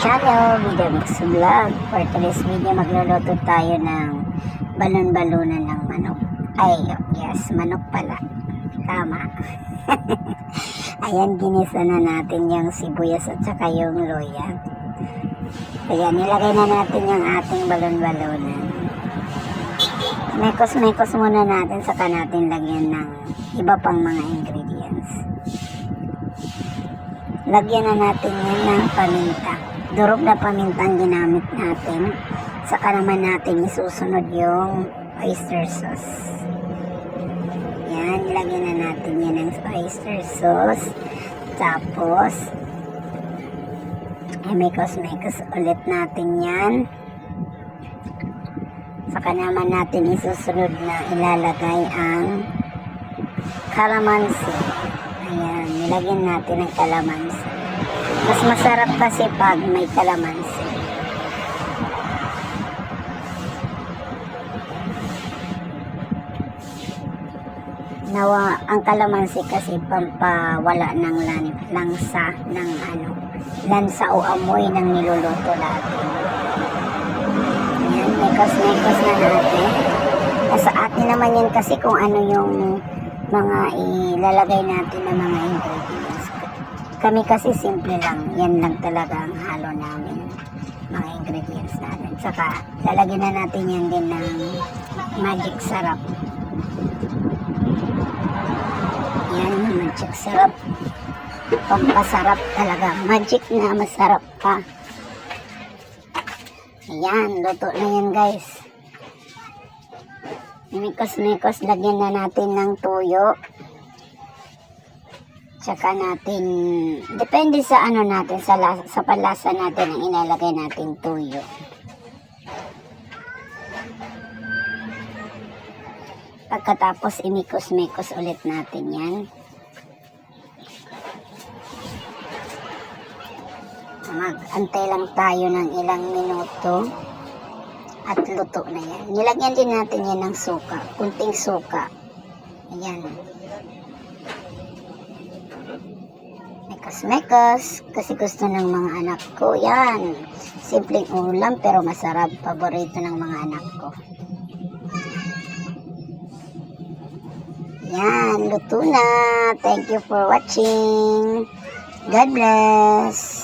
channel, Vida Mix Vlog. For today's video, magluluto tayo ng balon-balunan ng manok. Ay, yes, manok pala. Tama. Ayan, ginisa na natin yung sibuyas at saka yung luya. Ayan, nilagay na natin yung ating balon-balunan. Mekos-mekos muna natin, saka natin lagyan ng iba pang mga ingredients. Lagyan na natin yan ng paminta. Durog na paminta ang ginamit natin. Saka naman natin isusunod yung oyster sauce. Yan, lagyan na natin yan ng oyster sauce. Tapos, mekos-mekos ulit natin yan. Saka naman natin isusunod na ilalagay ang calamansi. Ayan, nilagyan natin ng calamansi. Mas masarap kasi pag may calamansi. Ang calamansi kasi pampawala ng lansa ng lansa o amoy ng niluluto natin. Ayan, mekos-mekos na natin. Sa atin naman yan kasi kung ano yung mga ilalagay natin na mga ingredients. Kami kasi simple lang. Yan lang talaga ang halo namin. Mga ingredients natin. Saka lalagyan na natin yan din ng magic sarap. Yan, magic sarap. Pampasarap talaga. Magic na masarap pa. Ayan, luto na yan guys. Mikos-mikos, lagyan na natin ng tuyo. Tsaka natin, depende sa ano natin, sa panlasa natin ang ilalagay natin tuyo. Pagkatapos, imikos-mikos ulit natin yan. Mag-antay lang tayo ng ilang minuto. At luto na yan. Nilagyan din natin yan ng suka. Kunting suka. Ayan. Mekos-mekos. Kasi gusto ng mga anak ko. Yan. Simpleng ulam pero masarap. Paborito ng mga anak ko. Yan. Luto na. Thank you for watching. God bless.